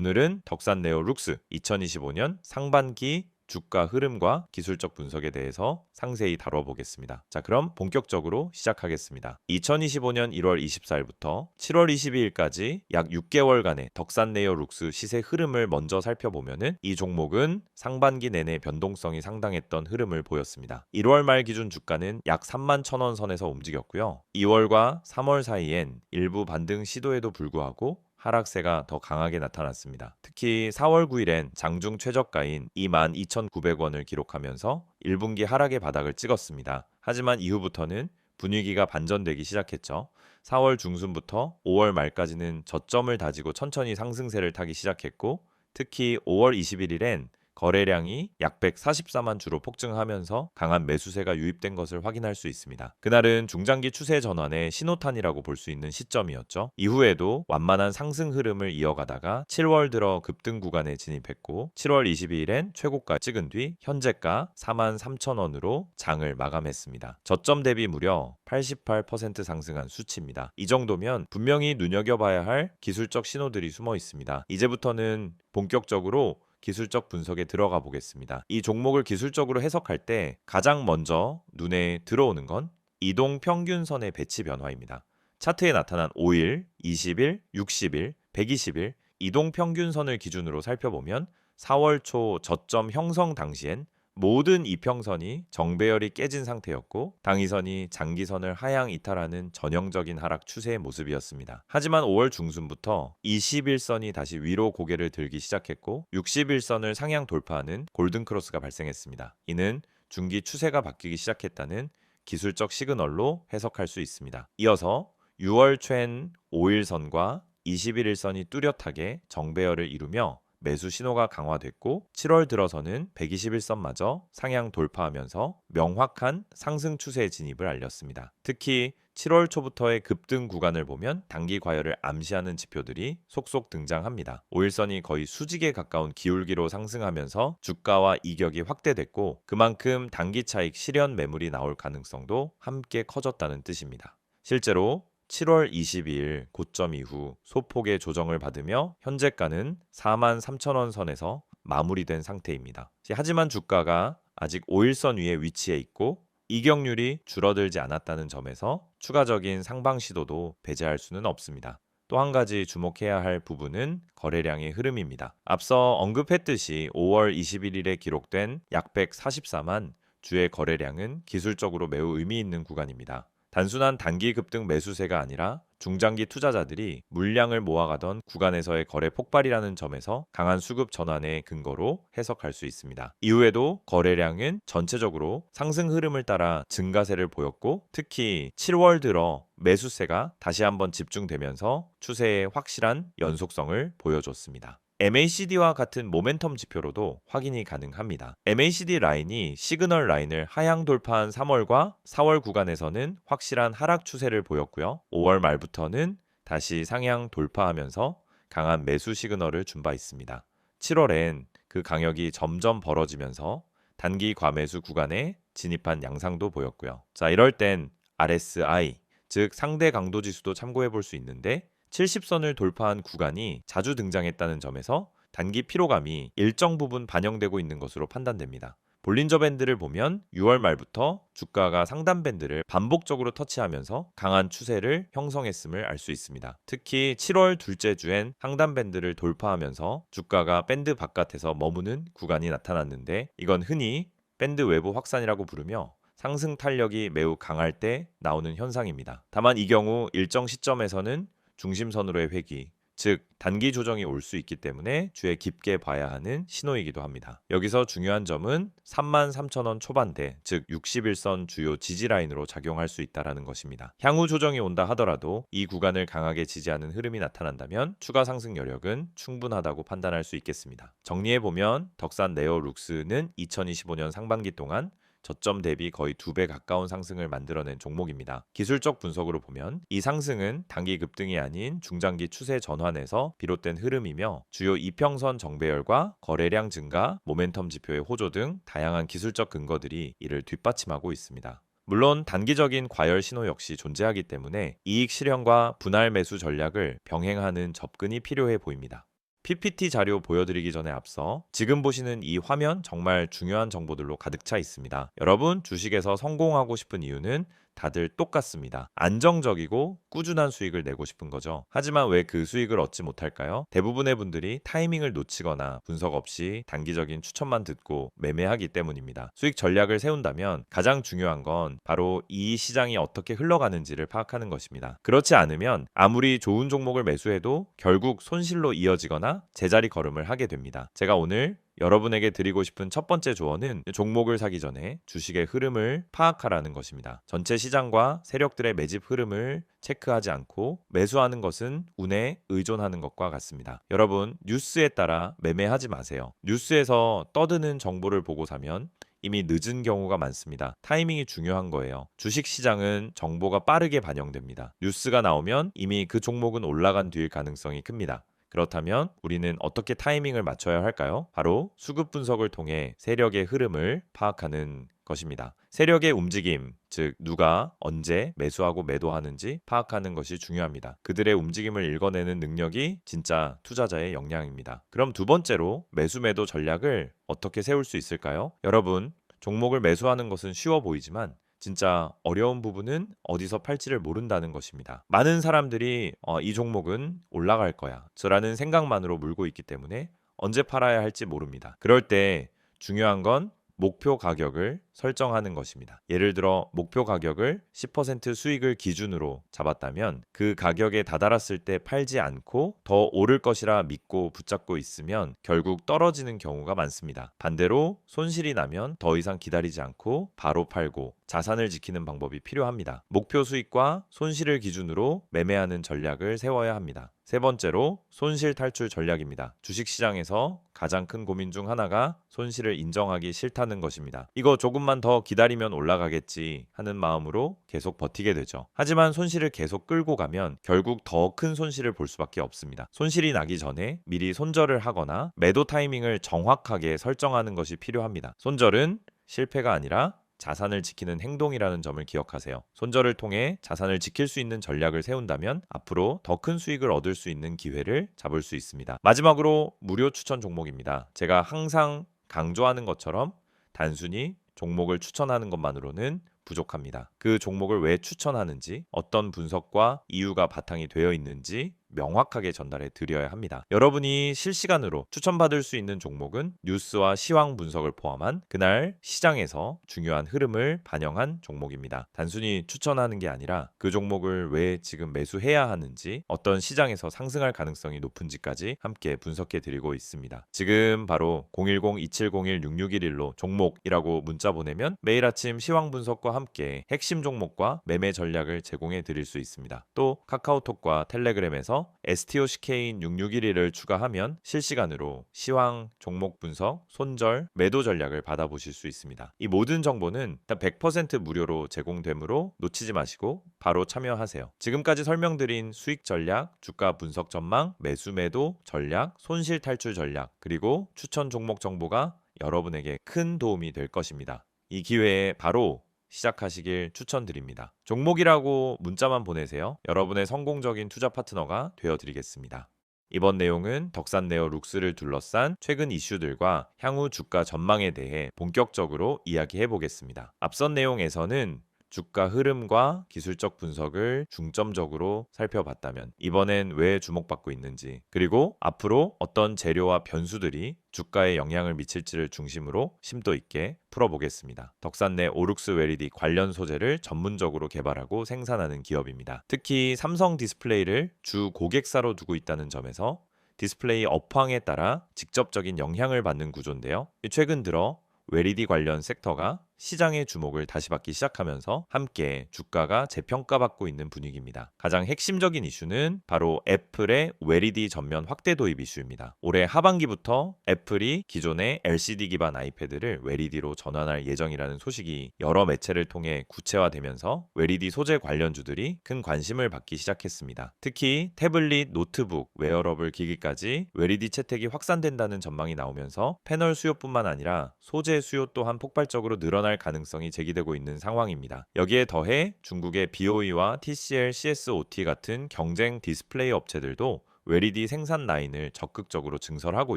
오늘은 덕산 네오룩스 2025년 상반기 주가 흐름과 기술적 분석에 대해서 상세히 다뤄보겠습니다. 자, 그럼 본격적으로 시작하겠습니다. 2025년 1월 24일부터 7월 22일까지 약 6개월간의 덕산 네오룩스 시세 흐름을 먼저 살펴보면은 이 종목은 상반기 내내 변동성이 상당했던 흐름을 보였습니다. 1월 말 기준 주가는 약 31,000원 선에서 움직였고요. 2월과 3월 사이엔 일부 반등 시도에도 불구하고 하락세가 더 강하게 나타났습니다. 특히 4월 9일엔 장중 최저가인 22,900원을 기록하면서 1분기 하락의 바닥을 찍었습니다. 하지만 이후부터는 분위기가 반전되기 시작했죠. 4월 중순부터 5월 말까지는 저점을 다지고 천천히 상승세를 타기 시작했고, 특히 5월 21일엔 거래량이 약 144만 주로 폭증하면서 강한 매수세가 유입된 것을 확인할 수 있습니다. 그날은 중장기 추세 전환의 신호탄이라고 볼 수 있는 시점이었죠. 이후에도 완만한 상승 흐름을 이어가다가 7월 들어 급등 구간에 진입했고, 7월 22일엔 최고가 찍은 뒤 현재가 43,000원으로 장을 마감했습니다. 저점 대비 무려 88% 상승한 수치입니다. 이 정도면 분명히 눈여겨봐야 할 기술적 신호들이 숨어 있습니다. 이제부터는 본격적으로 기술적 분석에 들어가 보겠습니다. 이 종목을 기술적으로 해석할 때 가장 먼저 눈에 들어오는 건 이동 평균선의 배치 변화입니다. 차트에 나타난 5일, 20일, 60일, 120일 이동 평균선을 기준으로 살펴보면 4월 초 저점 형성 당시엔 모든 이평선이 정배열이 깨진 상태였고, 당위선이 장기선을 하향 이탈하는 전형적인 하락 추세의 모습이었습니다. 하지만 5월 중순부터 21선이 다시 위로 고개를 들기 시작했고, 61선을 상향 돌파하는 골든크로스가 발생했습니다. 이는 중기 추세가 바뀌기 시작했다는 기술적 시그널로 해석할 수 있습니다. 이어서 6월 초엔 5일선과 21일선이 뚜렷하게 정배열을 이루며 매수 신호가 강화됐고, 7월 들어서는 121선마저 상향 돌파하면서 명확한 상승 추세의 진입을 알렸습니다. 특히 7월 초부터의 급등 구간을 보면 단기 과열을 암시하는 지표들이 속속 등장합니다. 5일선이 거의 수직에 가까운 기울기로 상승하면서 주가와 이격이 확대됐고, 그만큼 단기 차익 실현 매물이 나올 가능성도 함께 커졌다는 뜻입니다. 실제로 7월 22일 고점 이후 소폭의 조정을 받으며 현재가는 43,000원 선에서 마무리된 상태입니다. 하지만 주가가 아직 5일선 위에 위치해 있고 이격률이 줄어들지 않았다는 점에서 추가적인 상방 시도도 배제할 수는 없습니다. 또 한 가지 주목해야 할 부분은 거래량의 흐름입니다. 앞서 언급했듯이 5월 21일에 기록된 약 144만 주의 거래량은 기술적으로 매우 의미 있는 구간입니다. 단순한 단기 급등 매수세가 아니라 중장기 투자자들이 물량을 모아가던 구간에서의 거래 폭발이라는 점에서 강한 수급 전환의 근거로 해석할 수 있습니다. 이후에도 거래량은 전체적으로 상승 흐름을 따라 증가세를 보였고, 특히 7월 들어 매수세가 다시 한번 집중되면서 추세의 확실한 연속성을 보여줬습니다. MACD와 같은 모멘텀 지표로도 확인이 가능합니다. MACD 라인이 시그널 라인을 하향 돌파한 3월과 4월 구간에서는 확실한 하락 추세를 보였고요. 5월 말부터는 다시 상향 돌파하면서 강한 매수 시그널을 준 바 있습니다. 7월엔 그 강역이 점점 벌어지면서 단기 과매수 구간에 진입한 양상도 보였고요. 자, 이럴 땐 RSI, 즉 상대 강도 지수도 참고해 볼 수 있는데, 70선을 돌파한 구간이 자주 등장했다는 점에서 단기 피로감이 일정 부분 반영되고 있는 것으로 판단됩니다. 볼린저 밴드를 보면 6월 말부터 주가가 상단 밴드를 반복적으로 터치하면서 강한 추세를 형성했음을 알 수 있습니다. 특히 7월 둘째 주엔 상단 밴드를 돌파하면서 주가가 밴드 바깥에서 머무는 구간이 나타났는데, 이건 흔히 밴드 외부 확산이라고 부르며 상승 탄력이 매우 강할 때 나오는 현상입니다. 다만 이 경우 일정 시점에서는 중심선으로의 회귀, 즉 단기 조정이 올 수 있기 때문에 주에 깊게 봐야 하는 신호이기도 합니다. 여기서 중요한 점은 33,000원 초반대, 즉 61선 주요 지지 라인으로 작용할 수 있다는 것입니다. 향후 조정이 온다 하더라도 이 구간을 강하게 지지하는 흐름이 나타난다면 추가 상승 여력은 충분하다고 판단할 수 있겠습니다. 정리해보면 덕산 네오룩스는 2025년 상반기 동안 저점 대비 거의 2배 가까운 상승을 만들어낸 종목입니다. 기술적 분석으로 보면 이 상승은 단기 급등이 아닌 중장기 추세 전환에서 비롯된 흐름이며, 주요 이평선 정배열과 거래량 증가, 모멘텀 지표의 호조 등 다양한 기술적 근거들이 이를 뒷받침하고 있습니다. 물론 단기적인 과열 신호 역시 존재하기 때문에 이익 실현과 분할 매수 전략을 병행하는 접근이 필요해 보입니다. PPT 자료 보여드리기 전에 앞서 지금 보시는 이 화면 정말 중요한 정보들로 가득 차 있습니다. 여러분, 주식에서 성공하고 싶은 이유는 다들 똑같습니다. 안정적이고 꾸준한 수익을 내고 싶은 거죠. 하지만 왜 그 수익을 얻지 못할까요? 대부분의 분들이 타이밍을 놓치거나 분석 없이 단기적인 추천만 듣고 매매하기 때문입니다. 수익 전략을 세운다면 가장 중요한 건 바로 이 시장이 어떻게 흘러가는지를 파악하는 것입니다. 그렇지 않으면 아무리 좋은 종목을 매수해도 결국 손실로 이어지거나 제자리 걸음을 하게 됩니다. 제가 오늘 여러분에게 드리고 싶은 첫 번째 조언은 종목을 사기 전에 주식의 흐름을 파악하라는 것입니다. 전체 시장과 세력들의 매집 흐름을 체크하지 않고 매수하는 것은 운에 의존하는 것과 같습니다. 여러분, 뉴스에 따라 매매하지 마세요. 뉴스에서 떠드는 정보를 보고 사면 이미 늦은 경우가 많습니다. 타이밍이 중요한 거예요. 주식 시장은 정보가 빠르게 반영됩니다. 뉴스가 나오면 이미 그 종목은 올라간 뒤일 가능성이 큽니다. 그렇다면 우리는 어떻게 타이밍을 맞춰야 할까요? 바로 수급 분석을 통해 세력의 흐름을 파악하는 것입니다. 세력의 움직임, 즉 누가 언제 매수하고 매도하는지 파악하는 것이 중요합니다. 그들의 움직임을 읽어내는 능력이 진짜 투자자의 역량입니다. 그럼 두 번째로 매수 매도 전략을 어떻게 세울 수 있을까요? 여러분, 종목을 매수하는 것은 쉬워 보이지만 진짜 어려운 부분은 어디서 팔지를 모른다는 것입니다. 많은 사람들이 이 종목은 올라갈 거야 라는 생각만으로 물고 있기 때문에 언제 팔아야 할지 모릅니다. 그럴 때 중요한 건 목표 가격을 설정하는 것입니다. 예를 들어 목표 가격을 10% 수익을 기준으로 잡았다면 그 가격에 다다랐을 때 팔지 않고 더 오를 것이라 믿고 붙잡고 있으면 결국 떨어지는 경우가 많습니다. 반대로 손실이 나면 더 이상 기다리지 않고 바로 팔고 자산을 지키는 방법이 필요합니다. 목표 수익과 손실을 기준으로 매매하는 전략을 세워야 합니다. 세 번째로 손실 탈출 전략입니다. 주식시장에서 가장 큰 고민 중 하나가 손실을 인정하기 싫다는 것입니다. 이거 조금만 더 기다리면 올라가겠지 하는 마음으로 계속 버티게 되죠. 하지만 손실을 계속 끌고 가면 결국 더 큰 손실을 볼 수밖에 없습니다. 손실이 나기 전에 미리 손절을 하거나 매도 타이밍을 정확하게 설정하는 것이 필요합니다. 손절은 실패가 아니라 자산을 지키는 행동이라는 점을 기억하세요. 손절을 통해 자산을 지킬 수 있는 전략을 세운다면 앞으로 더 큰 수익을 얻을 수 있는 기회를 잡을 수 있습니다. 마지막으로 무료 추천 종목입니다. 제가 항상 강조하는 것처럼 단순히 종목을 추천하는 것만으로는 부족합니다. 그 종목을 왜 추천하는지, 어떤 분석과 이유가 바탕이 되어 있는지 명확하게 전달해 드려야 합니다. 여러분이 실시간으로 추천받을 수 있는 종목은 뉴스와 시황 분석을 포함한 그날 시장에서 중요한 흐름을 반영한 종목입니다. 단순히 추천하는 게 아니라 그 종목을 왜 지금 매수해야 하는지, 어떤 시장에서 상승할 가능성이 높은지까지 함께 분석해 드리고 있습니다. 지금 바로 010-2701-6611로 종목이라고 문자 보내면 매일 아침 시황 분석과 함께 핵심 종목과 매매 전략을 제공해 드릴 수 있습니다. 또 카카오톡과 텔레그램에서 STOCK인 6611을 추가하면 실시간으로 시황, 종목 분석, 손절, 매도 전략을 받아보실 수 있습니다. 이 모든 정보는 100% 무료로 제공되므로 놓치지 마시고 바로 참여하세요. 지금까지 설명드린 수익 전략, 주가 분석 전망, 매수 매도 전략, 손실 탈출 전략, 그리고 추천 종목 정보가 여러분에게 큰 도움이 될 것입니다. 이 기회에 바로 시작하시길 추천드립니다. 종목이라고 문자만 보내세요. 여러분의 성공적인 투자 파트너가 되어드리겠습니다. 이번 내용은 덕산네어 룩스를 둘러싼 최근 이슈들과 향후 주가 전망에 대해 본격적으로 이야기해 보겠습니다. 앞선 내용에서는 주가 흐름과 기술적 분석을 중점적으로 살펴봤다면 이번엔 왜 주목받고 있는지, 그리고 앞으로 어떤 재료와 변수들이 주가에 영향을 미칠지를 중심으로 심도 있게 풀어보겠습니다. 덕산내 오룩스 웨리디 관련 소재를 전문적으로 개발하고 생산하는 기업입니다. 특히 삼성 디스플레이를 주 고객사로 두고 있다는 점에서 디스플레이 업황에 따라 직접적인 영향을 받는 구조인데요. 최근 들어 웨리디 관련 섹터가 시장의 주목을 다시 받기 시작하면서 함께 주가가 재평가받고 있는 분위기입니다. 가장 핵심적인 이슈는 바로 애플의 웨리디 전면 확대 도입 이슈입니다. 올해 하반기부터 애플이 기존의 LCD 기반 아이패드를 웨리디로 전환할 예정이라는 소식이 여러 매체를 통해 구체화되면서 웨리디 소재 관련주들이 큰 관심을 받기 시작했습니다. 특히 태블릿, 노트북, 웨어러블 기기까지 웨리디 채택이 확산된다는 전망이 나오면서 패널 수요뿐만 아니라 소재 수요 또한 폭발적으로 늘어날 가능성이 제기되고 있는 상황입니다. 여기에 더해 중국의 BOE와 TCL, CSOT 같은 경쟁 디스플레이 업체들도 LED 생산 라인을 적극적으로 증설하고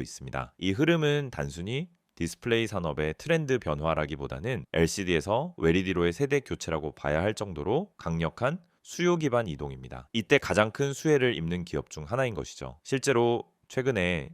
있습니다. 이 흐름은 단순히 디스플레이 산업의 트렌드 변화라기보다는 LCD에서 LED로의 세대 교체라고 봐야 할 정도로 강력한 수요 기반 이동입니다. 이때 가장 큰 수혜를 입는 기업 중 하나인 것이죠. 실제로 최근에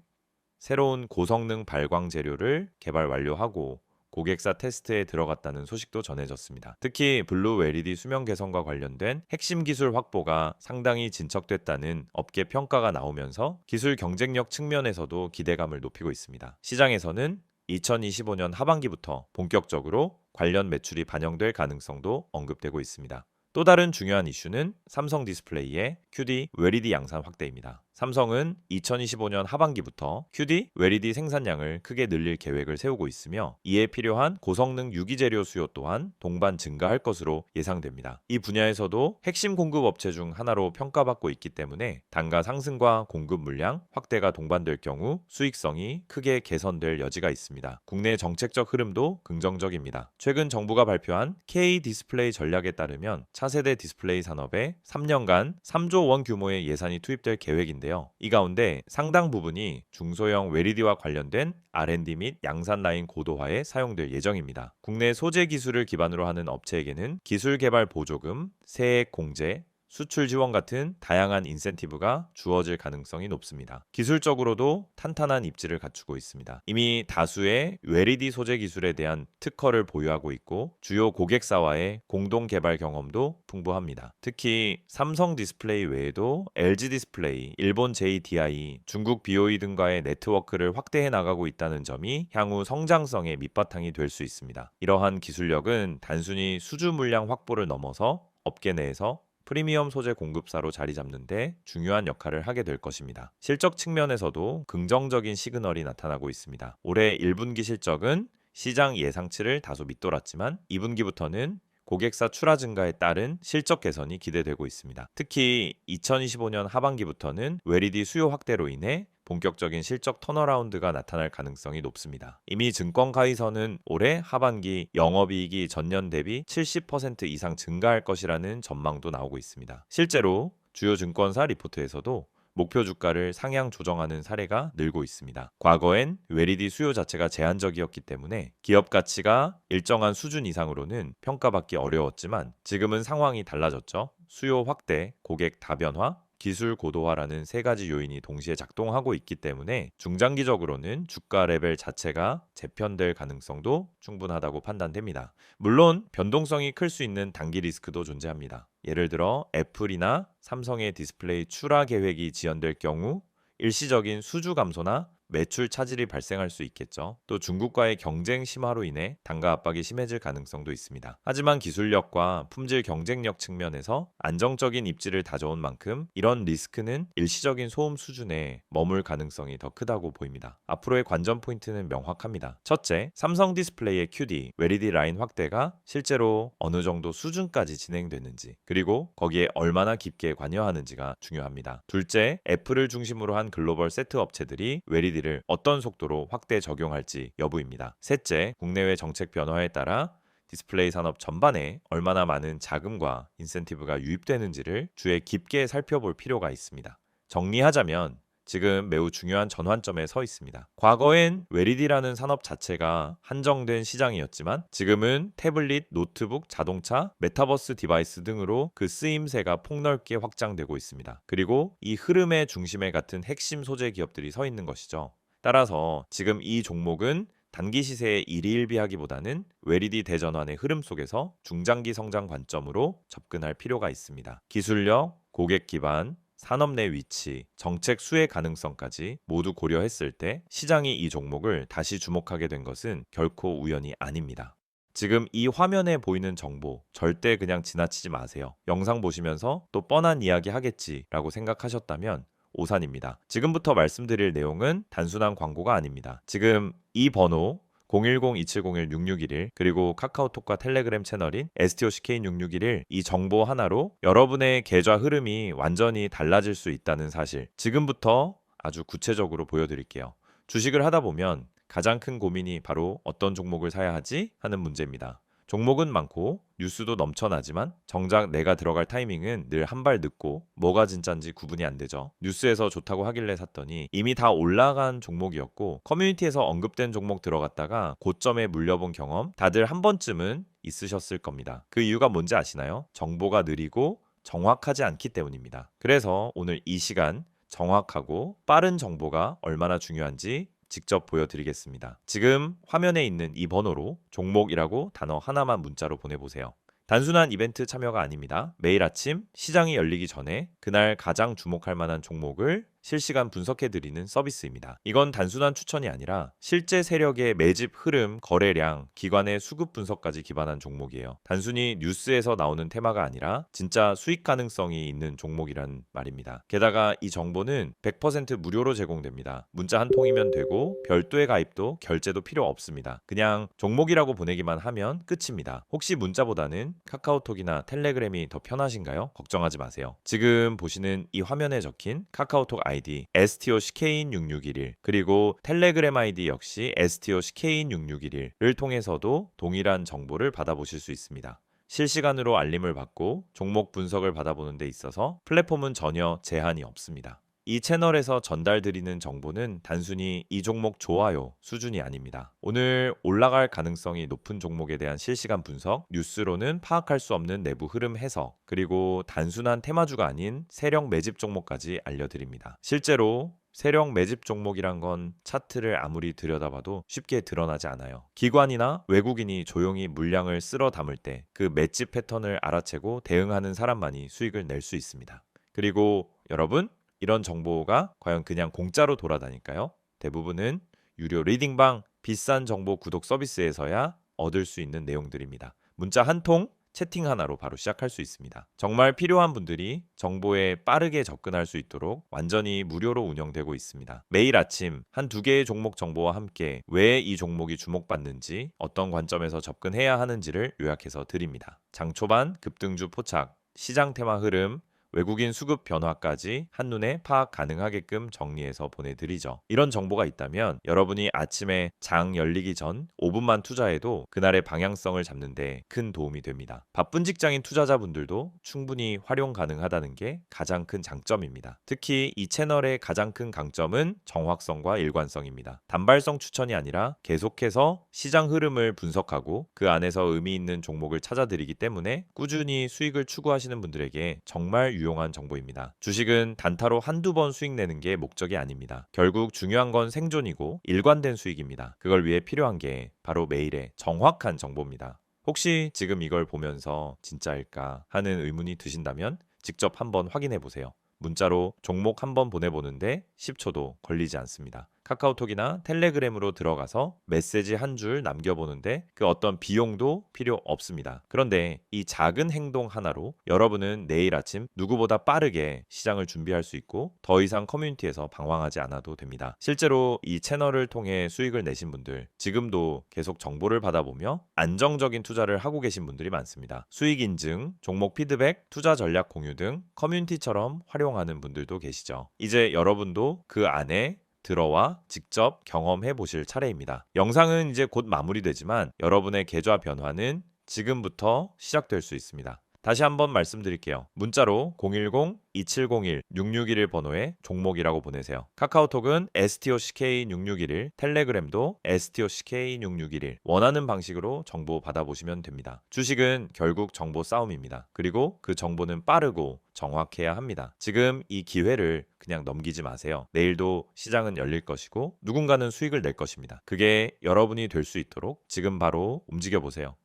새로운 고성능 발광 재료를 개발 완료하고 고객사 테스트에 들어갔다는 소식도 전해졌습니다. 특히 블루 LED 수명 개선과 관련된 핵심 기술 확보가 상당히 진척됐다는 업계 평가가 나오면서 기술 경쟁력 측면에서도 기대감을 높이고 있습니다. 시장에서는 2025년 하반기부터 본격적으로 관련 매출이 반영될 가능성도 언급되고 있습니다. 또 다른 중요한 이슈는 삼성 디스플레이의 QD LED 양산 확대입니다. 삼성은 2025년 하반기부터 QD LED 생산량을 크게 늘릴 계획을 세우고 있으며 이에 필요한 고성능 유기재료 수요 또한 동반 증가할 것으로 예상됩니다. 이 분야에서도 핵심 공급 업체 중 하나로 평가받고 있기 때문에 단가 상승과 공급 물량 확대가 동반될 경우 수익성이 크게 개선될 여지가 있습니다. 국내 정책적 흐름도 긍정적입니다. 최근 정부가 발표한 K 디스플레이 전략에 따르면 차세대 디스플레이 산업에 3년간 3조 원 규모의 예산이 투입될 계획인데요. 이 가운데 상당 부분이 중소형 LED와 관련된 R&D 및 양산 라인 고도화에 사용될 예정입니다. 국내 소재 기술을 기반으로 하는 업체에게는 기술 개발 보조금, 세액 공제, 수출 지원 같은 다양한 인센티브가 주어질 가능성이 높습니다. 기술적으로도 탄탄한 입지를 갖추고 있습니다. 이미 다수의 LED 소재 기술에 대한 특허를 보유하고 있고 주요 고객사와의 공동 개발 경험도 풍부합니다. 특히 삼성 디스플레이 외에도 LG 디스플레이, 일본 JDI, 중국 BOE 등과의 네트워크를 확대해 나가고 있다는 점이 향후 성장성의 밑바탕이 될 수 있습니다. 이러한 기술력은 단순히 수주 물량 확보를 넘어서 업계 내에서 프리미엄 소재 공급사로 자리 잡는 데 중요한 역할을 하게 될 것입니다. 실적 측면에서도 긍정적인 시그널이 나타나고 있습니다. 올해 1분기 실적은 시장 예상치를 다소 밑돌았지만 2분기부터는 고객사 출하 증가에 따른 실적 개선이 기대되고 있습니다. 특히 2025년 하반기부터는 LED 수요 확대로 인해 본격적인 실적 턴어라운드가 나타날 가능성이 높습니다. 이미 증권가에서는 올해 하반기 영업이익이 전년 대비 70% 이상 증가할 것이라는 전망도 나오고 있습니다. 실제로 주요 증권사 리포트에서도 목표 주가를 상향 조정하는 사례가 늘고 있습니다. 과거엔 LED 수요 자체가 제한적이었기 때문에 기업 가치가 일정한 수준 이상으로는 평가받기 어려웠지만 지금은 상황이 달라졌죠. 수요 확대, 고객 다변화, 기술 고도화라는 세 가지 요인이 동시에 작동하고 있기 때문에 중장기적으로는 주가 레벨 자체가 재편될 가능성도 충분하다고 판단됩니다. 물론 변동성이 클 수 있는 단기 리스크도 존재합니다. 예를 들어 애플이나 삼성의 디스플레이 출하 계획이 지연될 경우 일시적인 수주 감소나 매출 차질이 발생할 수 있겠죠. 또 중국과의 경쟁 심화로 인해 단가 압박이 심해질 가능성도 있습니다. 하지만 기술력과 품질 경쟁력 측면에서 안정적인 입지를 다져온 만큼 이런 리스크는 일시적인 소음 수준에 머물 가능성이 더 크다고 보입니다. 앞으로의 관전 포인트는 명확합니다. 첫째, 삼성 디스플레이의 QD, LED 라인 확대가 실제로 어느 정도 수준까지 진행됐는지, 그리고 거기에 얼마나 깊게 관여하는지가 중요합니다. 둘째, 애플을 중심으로 한 글로벌 세트 업체들이 LED를 어떤 속도로 확대 적용할지 여부입니다. 셋째, 국내외 정책 변화에 따라 디스플레이 산업 전반에 얼마나 많은 자금과 인센티브가 유입되는지를 주에 깊게 살펴볼 필요가 있습니다. 정리하자면 지금 매우 중요한 전환점에 서 있습니다. 과거엔 LED라는 산업 자체가 한정된 시장이었지만 지금은 태블릿, 노트북, 자동차, 메타버스 디바이스 등으로 그 쓰임새가 폭넓게 확장되고 있습니다. 그리고 이 흐름의 중심에 같은 핵심 소재 기업들이 서 있는 것이죠. 따라서 지금 이 종목은 단기 시세에 일희일비하기보다는 LED 대전환의 흐름 속에서 중장기 성장 관점으로 접근할 필요가 있습니다. 기술력, 고객 기반, 산업 내 위치, 정책 수혜 가능성까지 모두 고려했을 때 시장이 이 종목을 다시 주목하게 된 것은 결코 우연이 아닙니다. 지금 이 화면에 보이는 정보 절대 그냥 지나치지 마세요. 영상 보시면서 또 뻔한 이야기 하겠지라고 생각하셨다면 오산입니다. 지금부터 말씀드릴 내용은 단순한 광고가 아닙니다. 지금 이 번호 010-2701-6611 그리고 카카오톡과 텔레그램 채널인 STOCK6611 이 정보 하나로 여러분의 계좌 흐름이 완전히 달라질 수 있다는 사실 지금부터 아주 구체적으로 보여드릴게요. 주식을 하다 보면 가장 큰 고민이 바로 어떤 종목을 사야 하지 하는 문제입니다. 종목은 많고 뉴스도 넘쳐나지만 정작 내가 들어갈 타이밍은 늘 한 발 늦고 뭐가 진짠지 구분이 안 되죠. 뉴스에서 좋다고 하길래 샀더니 이미 다 올라간 종목이었고 커뮤니티에서 언급된 종목 들어갔다가 고점에 물려본 경험 다들 한 번쯤은 있으셨을 겁니다. 그 이유가 뭔지 아시나요? 정보가 느리고 정확하지 않기 때문입니다. 그래서 오늘 이 시간 정확하고 빠른 정보가 얼마나 중요한지 직접 보여드리겠습니다. 지금 화면에 있는 이 번호로 종목이라고 단어 하나만 문자로 보내보세요. 단순한 이벤트 참여가 아닙니다. 매일 아침 시장이 열리기 전에 그날 가장 주목할 만한 종목을 실시간 분석해드리는 서비스입니다. 이건 단순한 추천이 아니라 실제 세력의 매집 흐름, 거래량, 기관의 수급 분석까지 기반한 종목이에요. 단순히 뉴스에서 나오는 테마가 아니라 진짜 수익 가능성이 있는 종목이란 말입니다. 게다가 이 정보는 100% 무료로 제공됩니다. 문자 한 통이면 되고 별도의 가입도 결제도 필요 없습니다. 그냥 종목이라고 보내기만 하면 끝입니다. 혹시 문자보다는 카카오톡이나 텔레그램이 더 편하신가요? 걱정하지 마세요. 지금 보시는 이 화면에 적힌 카카오톡 아이디 STOCK인6611 그리고 텔레그램 아이디 역시 STOCK인6611을 통해서도 동일한 정보를 받아보실 수 있습니다. 실시간으로 알림을 받고 종목 분석을 받아보는 데 있어서 플랫폼은 전혀 제한이 없습니다. 이 채널에서 전달드리는 정보는 단순히 이 종목 좋아요 수준이 아닙니다. 오늘 올라갈 가능성이 높은 종목에 대한 실시간 분석, 뉴스로는 파악할 수 없는 내부 흐름 해석, 그리고 단순한 테마주가 아닌 세력 매집 종목까지 알려드립니다. 실제로 세력 매집 종목이란 건 차트를 아무리 들여다봐도 쉽게 드러나지 않아요. 기관이나 외국인이 조용히 물량을 쓸어 담을 때 그 매집 패턴을 알아채고 대응하는 사람만이 수익을 낼 수 있습니다. 그리고 여러분, 이런 정보가 과연 그냥 공짜로 돌아다닐까요? 대부분은 유료 리딩방, 비싼 정보 구독 서비스에서야 얻을 수 있는 내용들입니다. 문자 한 통, 채팅 하나로 바로 시작할 수 있습니다. 정말 필요한 분들이 정보에 빠르게 접근할 수 있도록 완전히 무료로 운영되고 있습니다. 매일 아침 한두 개의 종목 정보와 함께 왜 이 종목이 주목받는지, 어떤 관점에서 접근해야 하는지를 요약해서 드립니다. 장 초반 급등주 포착, 시장 테마 흐름, 외국인 수급 변화까지 한눈에 파악 가능하게끔 정리해서 보내드리죠. 이런 정보가 있다면 여러분이 아침에 장 열리기 전 5분만 투자해도 그날의 방향성을 잡는 데 큰 도움이 됩니다. 바쁜 직장인 투자자분들도 충분히 활용 가능하다는 게 가장 큰 장점입니다. 특히 이 채널의 가장 큰 강점은 정확성과 일관성입니다. 단발성 추천이 아니라 계속해서 시장 흐름을 분석하고 그 안에서 의미 있는 종목을 찾아드리기 때문에 꾸준히 수익을 추구하시는 분들에게 정말 유용한 정보입니다. 주식은 단타로 한두 번 수익 내는 게 목적이 아닙니다. 결국 중요한 건 생존이고 일관된 수익입니다. 그걸 위해 필요한 게 바로 매일의 정확한 정보입니다. 혹시 지금 이걸 보면서 진짜일까 하는 의문이 드신다면 직접 한번 확인해 보세요. 문자로 종목 한번 보내보는데 10초도 걸리지 않습니다. 카카오톡이나 텔레그램으로 들어가서 메시지 한 줄 남겨보는데 그 어떤 비용도 필요 없습니다. 그런데 이 작은 행동 하나로 여러분은 내일 아침 누구보다 빠르게 시장을 준비할 수 있고 더 이상 커뮤니티에서 방황하지 않아도 됩니다. 실제로 이 채널을 통해 수익을 내신 분들, 지금도 계속 정보를 받아보며 안정적인 투자를 하고 계신 분들이 많습니다. 수익 인증, 종목 피드백, 투자 전략 공유 등 커뮤니티처럼 활용하는 분들도 계시죠. 이제 여러분도 그 안에 들어와 직접 경험해 보실 차례입니다. 영상은 이제 곧 마무리되지만 여러분의 계좌 변화는 지금부터 시작될 수 있습니다. 다시 한번 말씀드릴게요. 문자로 010-2701-6611 번호에 종목이라고 보내세요. 카카오톡은 STOCK6611, 텔레그램도 STOCK6611 원하는 방식으로 정보 받아보시면 됩니다. 주식은 결국 정보 싸움입니다. 그리고 그 정보는 빠르고 정확해야 합니다. 지금 이 기회를 그냥 넘기지 마세요. 내일도 시장은 열릴 것이고 누군가는 수익을 낼 것입니다. 그게 여러분이 될 수 있도록 지금 바로 움직여 보세요.